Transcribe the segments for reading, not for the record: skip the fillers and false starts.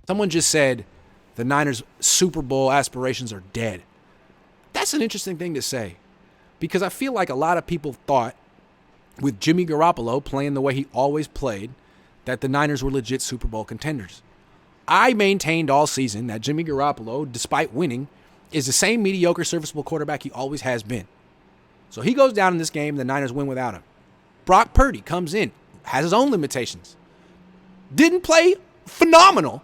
Someone just said the Niners' Super Bowl aspirations are dead. That's an interesting thing to say because I feel like a lot of people thought with Jimmy Garoppolo playing the way he always played that the Niners were legit Super Bowl contenders. I maintained all season that Jimmy Garoppolo, despite winning, is the same mediocre, serviceable quarterback he always has been. So he goes down in this game, the Niners win without him. Brock Purdy comes in, has his own limitations. Didn't play phenomenal,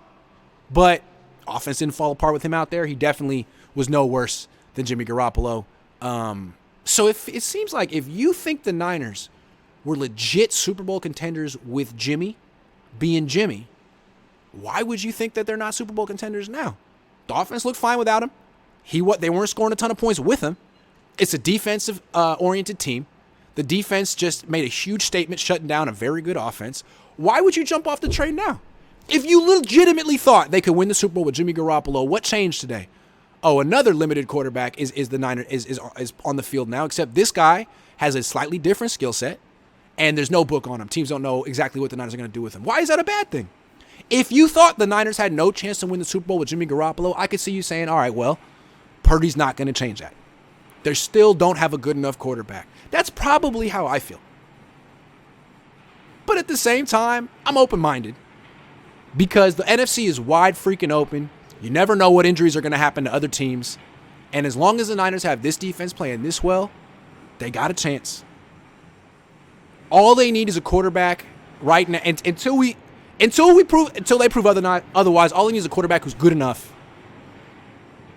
but offense didn't fall apart with him out there. He definitely was no worse than Jimmy Garoppolo. So it seems like if you think the Niners were legit Super Bowl contenders with Jimmy being Jimmy, why would you think that they're not Super Bowl contenders now? The offense looked fine without him. They weren't scoring a ton of points with him. It's a defensive oriented team. The defense just made a huge statement shutting down a very good offense. Why would you jump off the train now? If you legitimately thought they could win the Super Bowl with Jimmy Garoppolo, what changed today? Oh, another limited quarterback is the Niners is on the field now, except this guy has a slightly different skill set, and there's no book on him. Teams don't know exactly what the Niners are going to do with him. Why is that a bad thing? If you thought the Niners had no chance to win the Super Bowl with Jimmy Garoppolo, I could see you saying, all right, well, Purdy's not going to change that. They still don't have a good enough quarterback. That's probably how I feel. But at the same time, I'm open-minded because the NFC is wide freaking open. You never know what injuries are going to happen to other teams. And as long as the Niners have this defense playing this well, they got a chance. All they need is a quarterback right now. And until they prove otherwise, all they need is a quarterback who's good enough.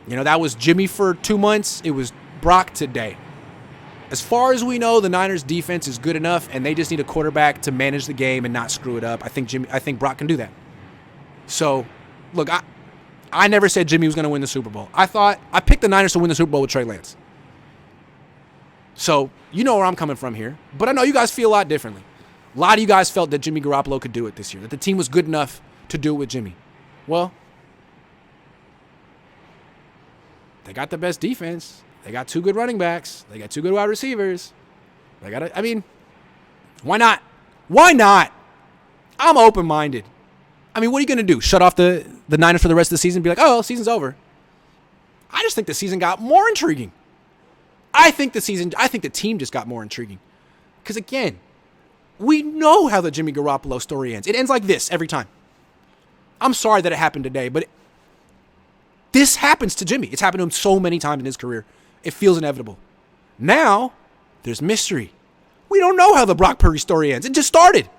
You know, that was Jimmy for 2 months. It was Brock today. As far as we know, the Niners defense is good enough, and they just need a quarterback to manage the game and not screw it up. I think Brock can do that. So, look, I never said Jimmy was going to win the Super Bowl. I picked the Niners to win the Super Bowl with Trey Lance. So, you know where I'm coming from here. But I know you guys feel a lot differently. A lot of you guys felt that Jimmy Garoppolo could do it this year, that the team was good enough to do it with Jimmy. Well, they got the best defense. They got 2 good running backs. They got 2 good wide receivers. Why not? Why not? I'm open-minded. What are you going to do? Shut off the Niners for the rest of the season and be like, oh, season's over? I just think the season got more intriguing. I think the team just got more intriguing. Because, again, we know how the Jimmy Garoppolo story ends. It ends like this every time. I'm sorry that it happened today, but this happens to Jimmy. It's happened to him so many times in his career. It feels inevitable. Now, there's mystery. We don't know how the Brock Purdy story ends. It just started.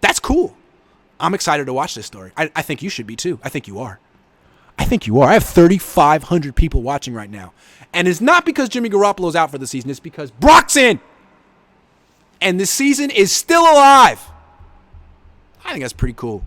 That's cool. I'm excited to watch this story. I think you should be too. I think you are. I have 3,500 people watching right now. And it's not because Jimmy Garoppolo's out for the season. It's because Brock's in. And the season is still alive. I think that's pretty cool.